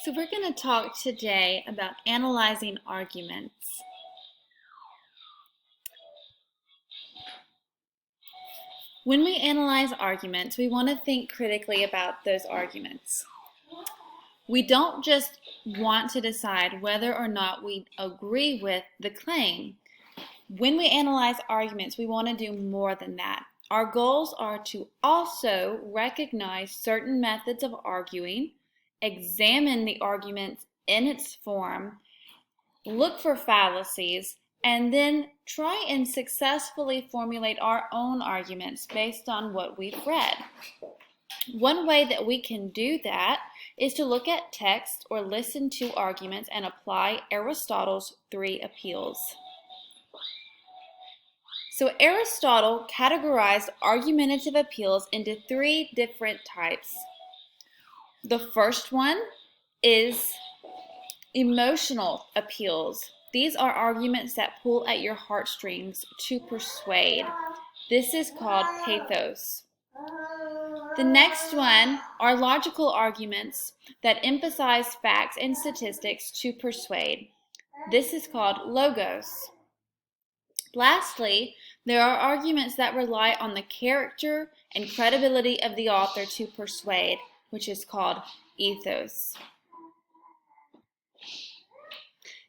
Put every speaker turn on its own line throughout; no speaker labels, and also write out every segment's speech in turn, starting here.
So we're going to talk today about analyzing arguments. When we analyze arguments, we want to think critically about those arguments. We don't just want to decide whether or not we agree with the claim. When we analyze arguments, we want to do more than that. Our goals are to also recognize certain methods of arguing, examine the arguments in its form, look for fallacies, and then try and successfully formulate our own arguments based on what we've read. One way that we can do that is to look at text or listen to arguments and apply Aristotle's 3 appeals. So Aristotle categorized argumentative appeals into 3 different types. The first one is emotional appeals. These are arguments that pull at your heartstrings to persuade. This is called pathos. The next one are logical arguments that emphasize facts and statistics to persuade. This is called logos. Lastly, there are arguments that rely on the character and credibility of the author to persuade, which is called ethos.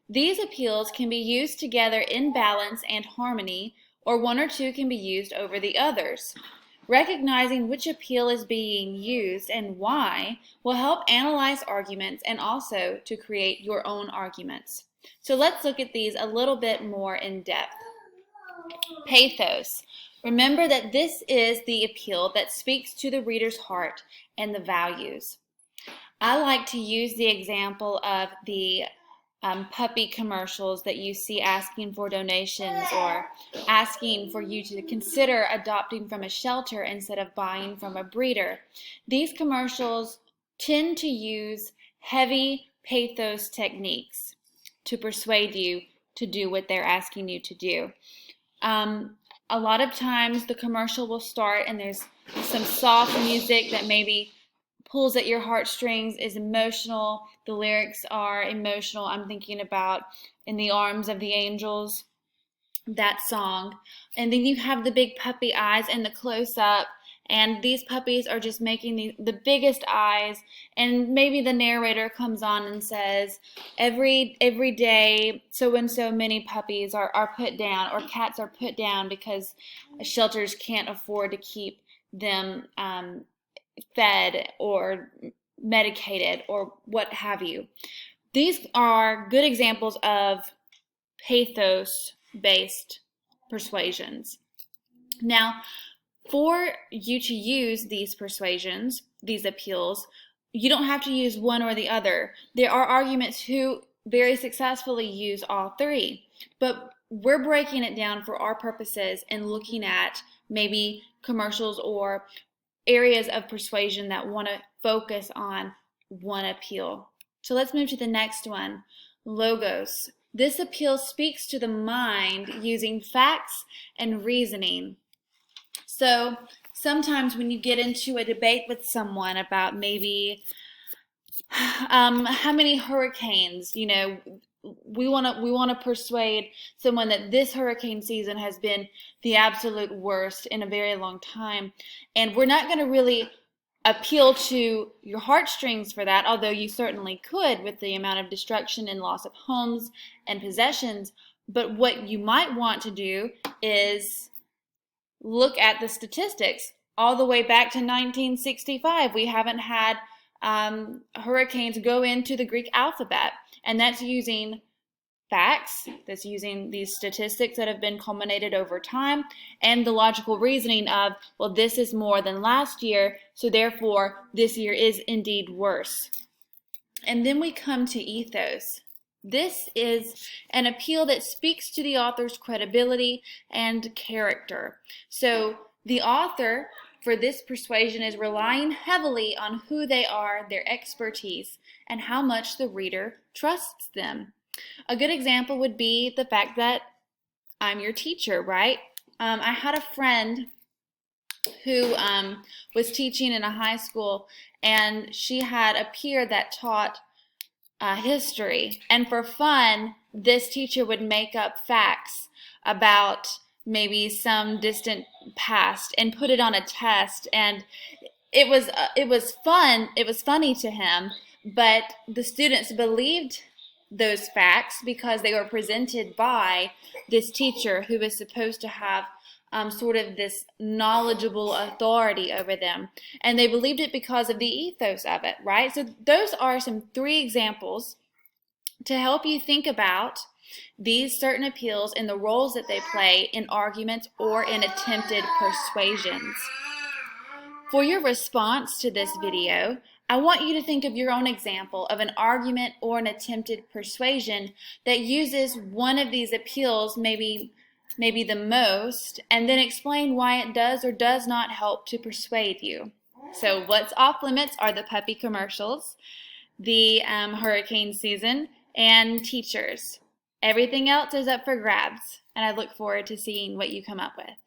These appeals can be used together in balance and harmony, or one or two can be used over the others. Recognizing which appeal is being used and why will help analyze arguments and also to create your own arguments. So let's look at these a little bit more in depth. Pathos. Remember that this is the appeal that speaks to the reader's heart and the values. I like to use the example of the puppy commercials that you see asking for donations or asking for you to consider adopting from a shelter instead of buying from a breeder. These commercials tend to use heavy pathos techniques to persuade you to do what they're asking you to do. A lot of times the commercial will start and there's some soft music that maybe pulls at your heartstrings, is emotional. The lyrics are emotional. I'm thinking about In the Arms of the Angels, that song. And then you have the big puppy eyes and the close-up, and these puppies are just making the biggest eyes, and maybe the narrator comes on and says, every day so and so many puppies are put down, or cats are put down because shelters can't afford to keep them fed or medicated or what have you. These are good examples of pathos-based persuasions. Now, for you to use these persuasions, these appeals, you don't have to use one or the other. There are arguments who very successfully use all 3, but we're breaking it down for our purposes and looking at maybe commercials or areas of persuasion that want to focus on one appeal. So let's move to the next one, logos. This appeal speaks to the mind using facts and reasoning. So sometimes when you get into a debate with someone about maybe how many hurricanes, we want to persuade someone that this hurricane season has been the absolute worst in a very long time, and we're not going to really appeal to your heartstrings for that, although you certainly could with the amount of destruction and loss of homes and possessions. But what you might want to do is look at the statistics. All the way back to 1965, we haven't had hurricanes go into the Greek alphabet, and that's using facts, that's using these statistics that have been culminated over time, and the logical reasoning of, well, this is more than last year, so therefore this year is indeed worse. And then we come to ethos. This is an appeal that speaks to the author's credibility and character. So the author for this persuasion is relying heavily on who they are, their expertise, and how much the reader trusts them. A good example would be the fact that I'm your teacher, right? I had a friend who was teaching in a high school, and she had a peer that taught history. And for fun, this teacher would make up facts about maybe some distant past and put it on a test. And it was fun. It was funny to him, but the students believed those facts because they were presented by this teacher who was supposed to have sort of this knowledgeable authority over them. And they believed it because of the ethos of it, right? So those are some 3 examples to help you think about these certain appeals and the roles that they play in arguments or in attempted persuasions. For your response to this video, I want you to think of your own example of an argument or an attempted persuasion that uses one of these appeals, maybe the most, and then explain why it does or does not help to persuade you. So what's off limits are the puppy commercials, the hurricane season, and teachers. Everything else is up for grabs, and I look forward to seeing what you come up with.